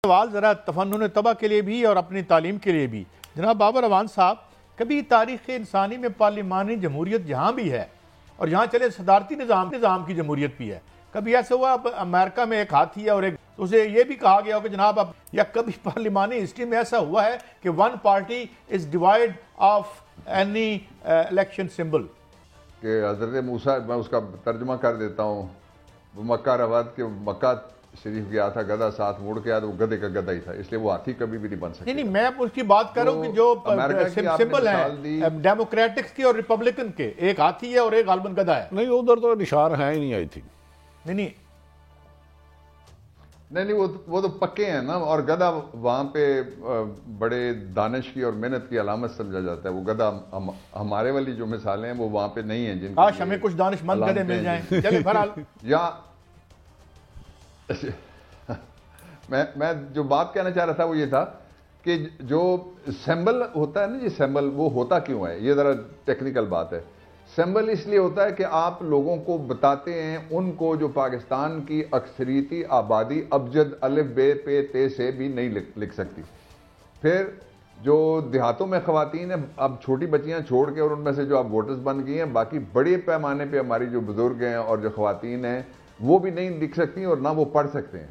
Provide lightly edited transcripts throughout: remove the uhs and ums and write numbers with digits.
سوال ذرا تفنن طبع کے لیے بھی اور اپنی تعلیم کے لیے بھی. جناب بابر اعوان صاحب، کبھی تاریخ انسانی میں پارلیمانی جمہوریت جہاں بھی ہے اور یہاں چلے صدارتی نظام کی جمہوریت بھی ہے، کبھی ایسا ہوا امریکہ میں ایک ہاتھی ہے اور ایک اسے یہ بھی کہا گیا ہو کہ جناب اب، یا کبھی پارلیمانی ہسٹری میں ایسا ہوا ہے کہ one party is divide of any election symbol? کہ حضرت موسیٰ، میں اس کا ترجمہ کر دیتا ہوں، وہ مکہ رواد کے مکہ شریف گیا تھا، گدھا ساتھ مڑ کے آیا تو وہ گدھے کا گدھا ہی تھا، اس لیے وہ ہاتھی کبھی بھی نہیں بن سکتا. نہیں، میں اس کی بات کر رہا ہوں کہ جو سمبل ہیں ڈیموکریٹکس کی اور ریپبلکن کے، ایک ہاتھی ہے اور ایک غالباً گدھا ہے. نہیں، ادھر تو نشان ہے ہی نہیں. آئی تھنک نہیں وہ تو پکے ہیں نا. اور گدھا وہاں پہ بڑے دانش کی اور محنت کی علامت سمجھا جاتا ہے. وہ گدھا ہمارے والی جو مثالیں ہیں وہ وہاں پہ نہیں ہیں جن کاش ہمیں کچھ دانش مند گدھے مل جائیں. چلے بہرحال یا میں جو بات کہنا چاہ رہا تھا وہ یہ تھا کہ جو سمبل ہوتا ہے نا، یہ سمبل وہ ہوتا کیوں ہے، یہ ذرا ٹیکنیکل بات ہے. سمبل اس لیے ہوتا ہے کہ آپ لوگوں کو بتاتے ہیں، ان کو جو پاکستان کی اکثریتی آبادی ابجد الف بے پے تے سے بھی نہیں لکھ سکتی. پھر جو دیہاتوں میں خواتین ہیں، اب چھوٹی بچیاں چھوڑ کے اور ان میں سے جو اب ووٹرز بن گئی ہیں، باقی بڑے پیمانے پہ ہماری جو بزرگ ہیں اور جو خواتین ہیں وہ بھی نہیں لکھ سکتی اور نہ وہ پڑھ سکتے ہیں.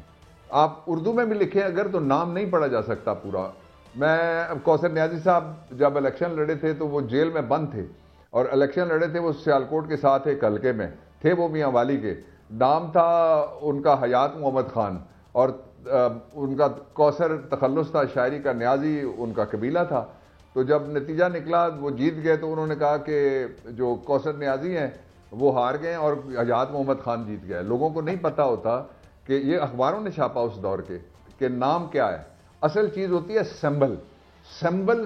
آپ اردو میں بھی لکھیں اگر تو نام نہیں پڑھا جا سکتا پورا. میں کوثر نیازی صاحب جب الیکشن لڑے تھے تو وہ جیل میں بند تھے اور الیکشن لڑے تھے، وہ سیالکوٹ کے ساتھ ایک حلقے میں تھے، وہ میاں والی کے. نام تھا ان کا حیات محمد خان اور ان کا کوثر تخلص تھا، شاعری کا نیازی ان کا قبیلہ تھا. تو جب نتیجہ نکلا وہ جیت گئے تو انہوں نے کہا کہ جو کوثر نیازی ہیں وہ ہار گئے اور حیات محمد خان جیت گئے. لوگوں کو نہیں پتہ ہوتا کہ یہ اخباروں نے چھاپا اس دور کے کہ نام کیا ہے. اصل چیز ہوتی ہے سمبل. سمبل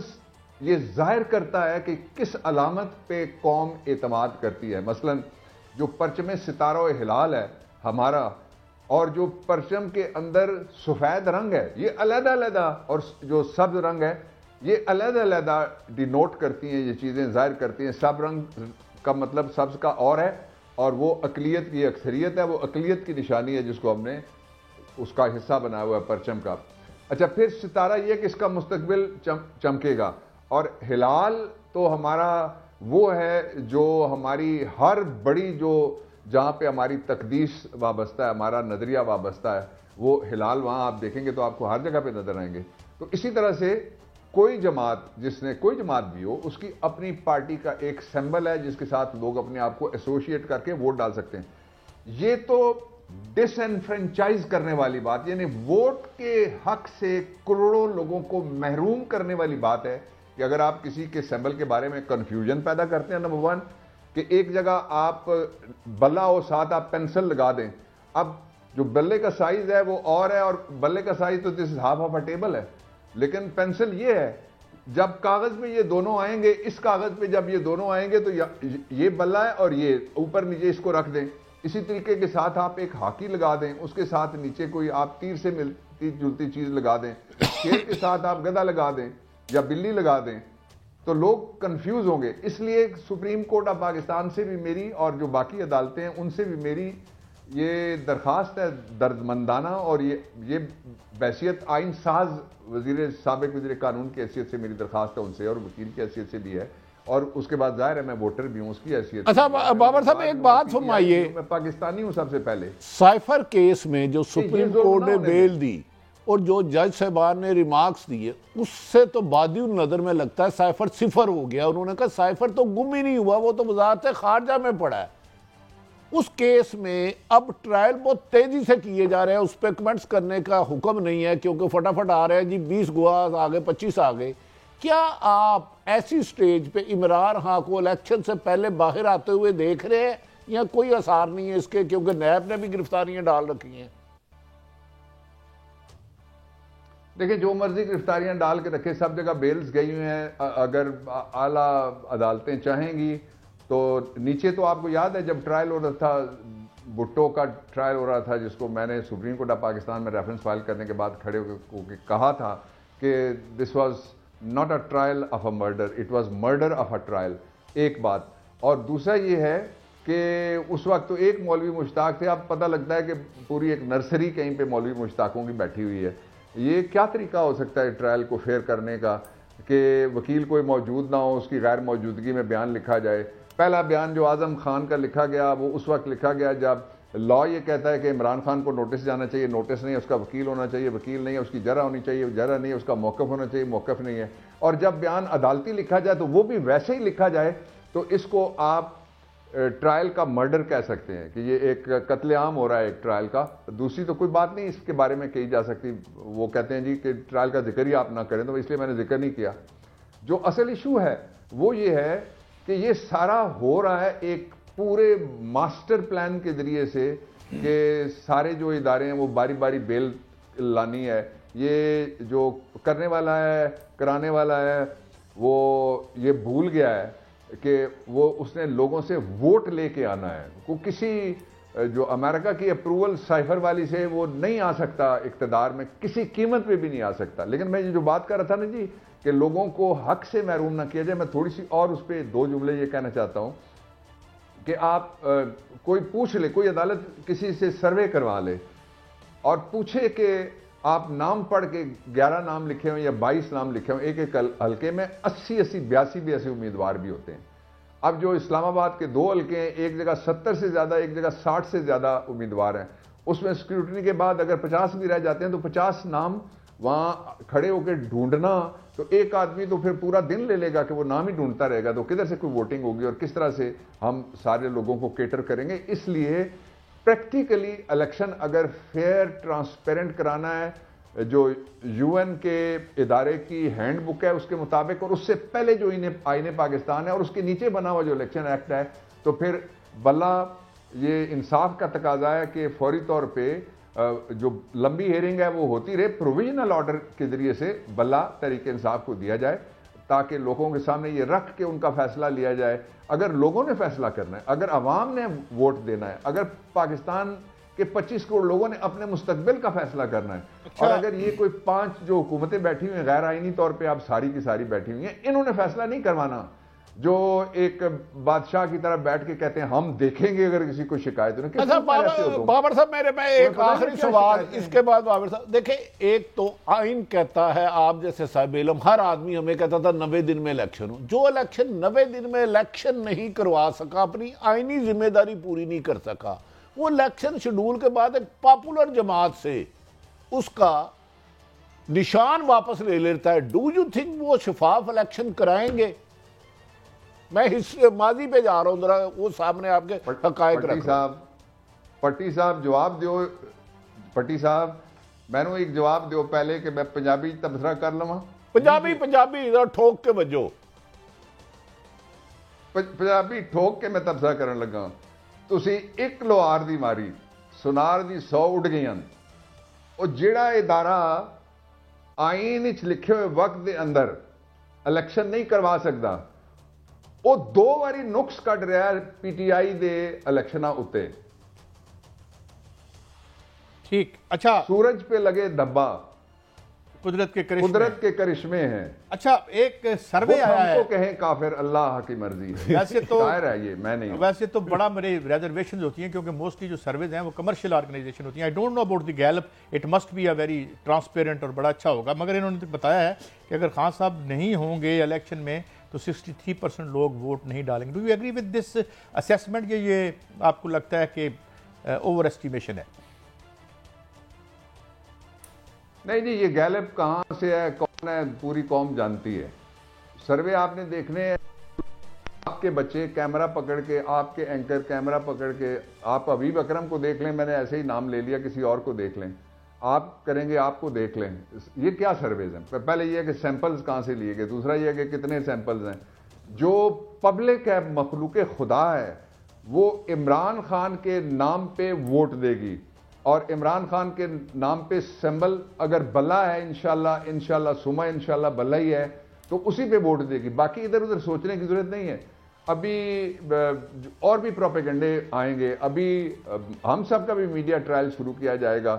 یہ ظاہر کرتا ہے کہ کس علامت پہ قوم اعتماد کرتی ہے. مثلا جو پرچم ستارہ و ہلال ہے ہمارا، اور جو پرچم کے اندر سفید رنگ ہے یہ علیحدہ علیحدہ، اور جو سبز رنگ ہے یہ علیحدہ علیحدہ ڈینوٹ کرتی ہیں، یہ چیزیں ظاہر کرتی ہیں. سب رنگ کا مطلب سبز کا اور ہے، اور وہ اقلیت کی اکثریت ہے، وہ اقلیت کی نشانی ہے جس کو ہم نے اس کا حصہ بنایا ہوا ہے پرچم کا. اچھا، پھر ستارہ یہ کہ اس کا مستقبل چمکے گا. اور ہلال تو ہمارا وہ ہے جو ہماری ہر بڑی جو جہاں پہ ہماری تقدیس وابستہ ہے، ہمارا نظریہ وابستہ ہے، وہ ہلال وہاں آپ دیکھیں گے تو آپ کو ہر جگہ پہ نظر آئیں گے. تو اسی طرح سے کوئی جماعت، جس نے کوئی جماعت بھی ہو، اس کی اپنی پارٹی کا ایک سمبل ہے جس کے ساتھ لوگ اپنے آپ کو ایسوشیٹ کر کے ووٹ ڈال سکتے ہیں. یہ تو ڈس انفرینچائز کرنے والی بات، یعنی ووٹ کے حق سے کروڑوں لوگوں کو محروم کرنے والی بات ہے. کہ اگر آپ کسی کے سمبل کے بارے میں کنفیوژن پیدا کرتے ہیں، نمبر ون کہ ایک جگہ آپ بلہ اور ساتھ آپ پینسل لگا دیں. اب جو بلے کا سائز ہے وہ اور ہے، اور بلے کا سائز تو دس ہاف آف اے ٹیبل ہے، لیکن پینسل یہ ہے. جب کاغذ میں یہ دونوں آئیں گے، اس کاغذ پہ جب یہ دونوں آئیں گے تو یہ بلہ ہے اور یہ اوپر نیچے اس کو رکھ دیں. اسی طریقے کے ساتھ آپ ایک ہاکی لگا دیں، اس کے ساتھ نیچے کوئی آپ تیر سے ملتی جلتی چیز لگا دیں. شیر کے ساتھ آپ گدھا لگا دیں یا بلی لگا دیں تو لوگ کنفیوز ہوں گے. اس لیے سپریم کورٹ آف پاکستان سے بھی میری اور جو باقی عدالتیں ہیں ان سے بھی میری یہ درخواست ہے دردمندانہ، اور یہ بحیثیت آئین ساز سابق وزیر قانون کی حیثیت سے میری درخواست ہے ان سے، اور وکیل کی حیثیت سے بھی ہے، اور اس کے بعد ظاہر ہے میں ووٹر بھی ہوں اس کی حیثیت. اچھا بابر صاحب ایک بات فرمائیے، میں پاکستانی ہوں سب سے پہلے. سائفر کیس میں جو سپریم کورٹ نے بیل دی اور جو جج صاحبان نے ریمارکس دیے، اس سے تو بادی النظر میں لگتا ہے سائفر صفر ہو گیا. انہوں نے کہا سائفر تو گم ہی نہیں ہوا، وہ تو وزارت خارجہ میں پڑا ہے. اس کیس میں اب ٹرائل بہت تیزی سے کیے جا رہے ہیں، اس پہ کمنٹس کرنے کا حکم نہیں ہے کیونکہ فٹافٹ آ رہے ہیں جی، 20 گواہ آگے 25 آگے. کیا آپ ایسی سٹیج پہ عمران خان کو الیکشن سے پہلے باہر آتے ہوئے دیکھ رہے ہیں، یا کوئی اثار نہیں ہے اس کے کیونکہ نیب نے بھی گرفتاریاں ڈال رکھی ہیں؟ دیکھیں، جو مرضی گرفتاریاں ڈال کے رکھے، سب جگہ بیلز گئی ہوئی ہیں. اگر اعلیٰ عدالتیں چاہیں گی تو نیچے تو آپ کو یاد ہے جب ٹرائل ہو رہا تھا، بھٹو کا ٹرائل ہو رہا تھا، جس کو میں نے سپریم کورٹ آف پاکستان میں ریفرنس فائل کرنے کے بعد کھڑے ہو کے کہا تھا کہ this was not a trial of a murder, it was murder of a trial. ایک بات. اور دوسرا یہ ہے کہ اس وقت تو ایک مولوی مشتاق تھے، اب پتہ لگتا ہے کہ پوری ایک نرسری کہیں پہ مولوی مشتاقوں کی بیٹھی ہوئی ہے. یہ کیا طریقہ ہو سکتا ہے ٹرائل کو فیئر کرنے کا کہ وکیل کوئی موجود نہ ہو, اس کی غیر موجودگی میں بیان لکھا جائے. پہلا بیان جو اعظم خان کا لکھا گیا وہ اس وقت لکھا گیا جب لا یہ کہتا ہے کہ عمران خان کو نوٹس جانا چاہیے, نوٹس نہیں ہے, اس کا وکیل ہونا چاہیے, وکیل نہیں ہے, اس کی جرح ہونی چاہیے, جرح نہیں ہے, اس کا موقف ہونا چاہیے, موقف نہیں ہے. اور جب بیان عدالتی لکھا جائے تو وہ بھی ویسے ہی لکھا جائے تو اس کو آپ ٹرائل کا مرڈر کہہ سکتے ہیں کہ یہ ایک قتل عام ہو رہا ہے ایک ٹرائل کا. دوسری تو کوئی بات نہیں اس کے بارے میں کہی جا سکتی. وہ کہتے ہیں جی کہ ٹرائل کا ذکر ہی آپ نہ کریں, تو اس لیے میں نے ذکر نہیں کیا. جو اصل ایشو ہے وہ یہ ہے کہ یہ سارا ہو رہا ہے ایک پورے ماسٹر پلان کے ذریعے سے کہ سارے جو ادارے ہیں وہ باری باری بیل لانی ہے. یہ جو کرنے والا ہے, کرانے والا ہے, وہ یہ بھول گیا ہے کہ وہ اس نے لوگوں سے ووٹ لے کے آنا ہے. کو کسی جو امریکہ کی اپروول سائفر والی سے وہ نہیں آ سکتا اقتدار میں, کسی قیمت پہ بھی نہیں آ سکتا. لیکن میں یہ جو بات کر رہا تھا نا جی کہ لوگوں کو حق سے محروم نہ کیا جائے, میں تھوڑی سی اور اس پہ 2 جملے یہ کہنا چاہتا ہوں کہ آپ کوئی پوچھ لے, کوئی عدالت کسی سے سروے کروا لے اور پوچھے کہ آپ نام پڑھ کے 11 نام لکھے ہوں یا 22 نام لکھے ہوں, ایک ایک حلقے میں 80 82 امیدوار بھی ہوتے ہیں. اب جو اسلام آباد کے 2 حلقے ہیں, ایک جگہ 70 سے زیادہ, ایک جگہ 60 سے زیادہ امیدوار ہیں. اس میں اسکروٹنی کے بعد اگر 50 بھی رہ جاتے ہیں تو 50 نام وہاں کھڑے ہو کے ڈھونڈنا, تو ایک آدمی تو پھر پورا دن لے لے گا کہ وہ نام ہی ڈھونڈتا رہے گا. تو کدھر سے کوئی ووٹنگ ہوگی اور کس طرح سے ہم سارے لوگوں کو کیٹر کریں گے. اس لیے پریکٹیکلی الیکشن اگر فیئر ٹرانسپیرنٹ کرانا ہے, جو یو این کے ادارے کی ہینڈ بک ہے اس کے مطابق, اور اس سے پہلے جو آئین پاکستان ہے اور اس کے نیچے بنا ہوا جو الیکشن ایکٹ ہے, تو پھر بلا یہ انصاف کا تقاضا ہے کہ فوری طور پہ جو لمبی ہیئرنگ ہے وہ ہوتی رہے, پروویژنل آرڈر کے ذریعے سے بلا تحریک انصاف کو دیا جائے تاکہ لوگوں کے سامنے یہ رکھ کے ان کا فیصلہ لیا جائے. اگر لوگوں نے فیصلہ کرنا ہے, اگر عوام نے ووٹ دینا ہے, اگر پاکستان کہ 25 کروڑ لوگوں نے اپنے مستقبل کا فیصلہ کرنا ہے, اور اگر یہ کوئی 5 جو حکومتیں بیٹھی ہوئی ہیں غیر آئینی طور پہ اب ساری کی ساری بیٹھی ہوئی ہیں, انہوں نے فیصلہ نہیں کروانا, جو ایک بادشاہ کی طرح بیٹھ کے کہتے ہیں ہم دیکھیں گے اگر کسی کو شکایت ہے. اچھا بابر صاحب میرے میں ایک آخری سوال اس کے بعد. بابر صاحب دیکھیں, ایک تو آئین کہتا ہے, آپ جیسے صاحب علم ہر آدمی ہمیں کہتا تھا 90 دن میں الیکشن ہو. جو الیکشن 90 دن میں الیکشن نہیں کروا سکا, اپنی آئینی ذمہ داری پوری نہیں کر سکا, وہ الیکشن شیڈول کے بعد ایک پاپولر جماعت سے اس کا نشان واپس لے لیتا ہے. ڈو یو تھنک وہ شفاف الیکشن کرائیں گے؟ میں ماضی پہ جا رہا ہوں, ذرا وہ سامنے آپ کے حقائق رکھ رہا ہوں. پٹی صاحب جواب دیو. پٹی صاحب میں نے ایک جواب دیو پہلے کہ میں پنجابی تبصرہ کر لوں. پنجابی ذرا ٹھوک کے بجو. پنجابی ٹھوک کے میں تبصرہ کرنے لگا. تسی ایک لوہار دی ماری سنار دی 100 اٹھ گئی. اور جیڑا ادارہ آئین وچ لکھے ہوئے وقت دے اندر الیکشن نہیں کروا سکتا, وہ 2 باری نقص کٹ رہا ہے پی ٹی آئی دے الیکشناں اتے. ٹھیک, اچھا سورج پہ لگے دھبا, قدرت کے کرشمے ہیں. اچھا ایک سروے آیا ہے, ہم کو کہیں کافر, اللہ کی مرضی ہے. ویسے تو ہے یہ, میں نہیں. ویسے تو بڑا میرے ریزرویشنز ہوتی ہیں کیونکہ موسٹلی جو سرویز ہیں وہ کمرشل آرگنائزیشن ہوتی ہیں. I don't know about the Gallup, it must be a very transparent اور بڑا اچھا ہوگا. مگر انہوں نے بتایا ہے کہ اگر خان صاحب نہیں ہوں گے الیکشن میں تو 63% لوگ ووٹ نہیں ڈالیں گے. Do you agree with this assessment, یہ آپ کو لگتا ہے کہ اوور اسٹیمیشن ہے؟ نہیں جی, یہ گیلپ کہاں سے ہے, کون ہے, پوری قوم جانتی ہے. سروے آپ نے دیکھنے ہیں, آپ کے بچے کیمرہ پکڑ کے, آپ کے اینکر کیمرہ پکڑ کے, آپ حبیب اکرم کو دیکھ لیں, میں نے ایسے ہی نام لے لیا, کسی اور کو دیکھ لیں, آپ کریں گے, آپ کو دیکھ لیں. یہ کیا سرویز ہیں؟ پہلے یہ ہے کہ سیمپلز کہاں سے لیے گئے, دوسرا یہ ہے کہ کتنے سیمپلز ہیں. جو پبلک ہے, مخلوق خدا ہے, وہ عمران خان کے نام پہ ووٹ دے گی, اور عمران خان کے نام پہ سمبل اگر بلا ہے انشاءاللہ سما انشاءاللہ بلا ہی ہے تو اسی پہ ووٹ دے گی. باقی ادھر ادھر سوچنے کی ضرورت نہیں ہے. ابھی اور بھی پروپیگنڈے آئیں گے. ابھی ہم سب کا بھی میڈیا ٹرائل شروع کیا جائے گا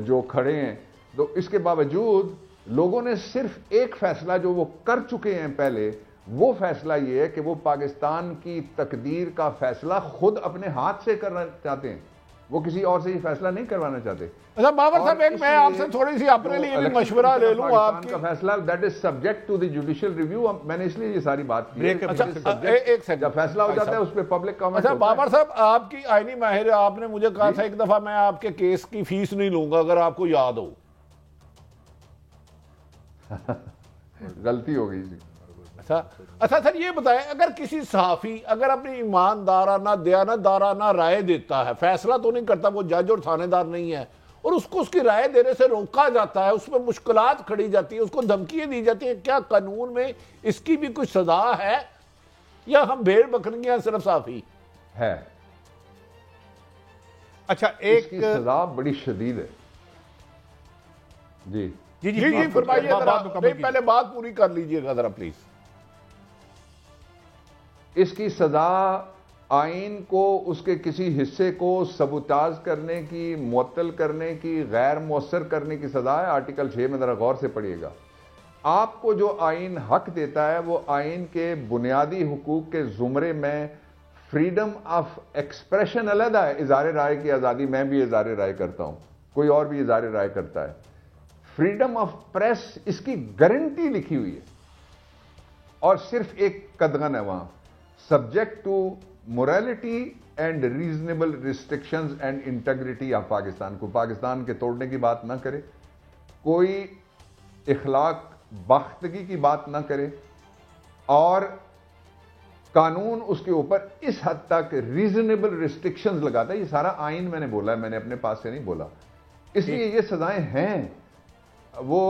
جو کھڑے ہیں. تو اس کے باوجود لوگوں نے صرف ایک فیصلہ جو وہ کر چکے ہیں پہلے, وہ فیصلہ یہ ہے کہ وہ پاکستان کی تقدیر کا فیصلہ خود اپنے ہاتھ سے کرنا چاہتے ہیں. وہ کسی اور سے یہ فیصلہ نہیں کروانا چاہتے. اچھا بابر صاحب ایک میں آپ سے تھوڑی سی اپنے لیے بھی مشورہ لے لوں. آپ کا فیصلہ that is subject to the judicial review. میں نے اس لیے یہ ساری بات کی. ایک سیکنڈ, جب فیصلہ ہو جاتا ہے اس پہ پبلک کامنٹ. اچھا بابر صاحب آپ کی آئینی ماہر, آپ نے مجھے کہا تھا ایک دفعہ میں آپ کے کیس کی فیس نہیں لوں گا اگر آپ کو یاد ہو. غلطی ہو گئی. اچھا سر یہ بتائیں, اگر کسی صحافی اگر اپنی ایماندارانہ دیانتدارانہ رائے دیتا ہے, فیصلہ تو نہیں کرتا, وہ جج اور تھانے دار نہیں ہے, اور اس کو اس کی رائے دینے سے روکا جاتا ہے, اس میں مشکلات کھڑی جاتی ہیں, اس کو دھمکیاں دی جاتی ہیں, کیا قانون میں اس کی بھی کچھ سزا ہے یا ہم بھیڑ بکریاں صرف صحافی ہے؟ اچھا ایک کی سزا بڑی شدید ہے. جی جی فرمائیے, پہلے بات پوری کر لیجئے گا ذرا پلیز. اس کی سزا آئین کو اس کے کسی حصے کو سبوتاژ کرنے کی, معطل کرنے کی, غیر مؤثر کرنے کی سزا ہے. آرٹیکل 6 میں ذرا غور سے پڑھیے گا. آپ کو جو آئین حق دیتا ہے وہ آئین کے بنیادی حقوق کے زمرے میں فریڈم آف ایکسپریشن علیحدہ ہے. اظہار رائے کی آزادی, میں بھی اظہار رائے کرتا ہوں, کوئی اور بھی اظہار رائے کرتا ہے. فریڈم آف پریس اس کی گارنٹی لکھی ہوئی ہے, اور صرف ایک قدغن ہے وہاں, subject to morality and reasonable restrictions and integrity of Pakistan. کو پاکستان کے توڑنے کی بات نہ کرے, کوئی اخلاق باختگی کی بات نہ کرے, اور قانون اس کے اوپر اس حد تک ریزنیبل ریسٹرکشنز لگاتا ہے. یہ سارا آئین میں نے بولا ہے, میں نے اپنے پاس سے نہیں بولا. اس لیے یہ سزائیں ہیں. وہ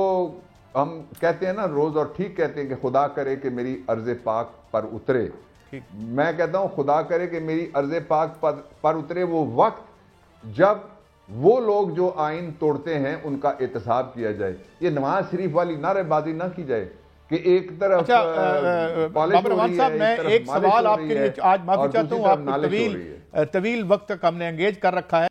ہم کہتے ہیں نا روز, اور ٹھیک کہتے ہیں کہ خدا کرے کہ میری ارض پاک پر اترے. میں کہتا ہوں خدا کرے کہ میری ارض پاک پر اترے وہ وقت جب وہ لوگ جو آئین توڑتے ہیں ان کا احتساب کیا جائے. یہ نواز شریف والی نعرے بازی نہ کی جائے کہ ایک طرف بابر رحمان صاحب, میں ایک سوال آپ کے لیے آج معافی چاہتا ہوں, آپ طویل وقت تک ہم نے انگیج کر رکھا ہے.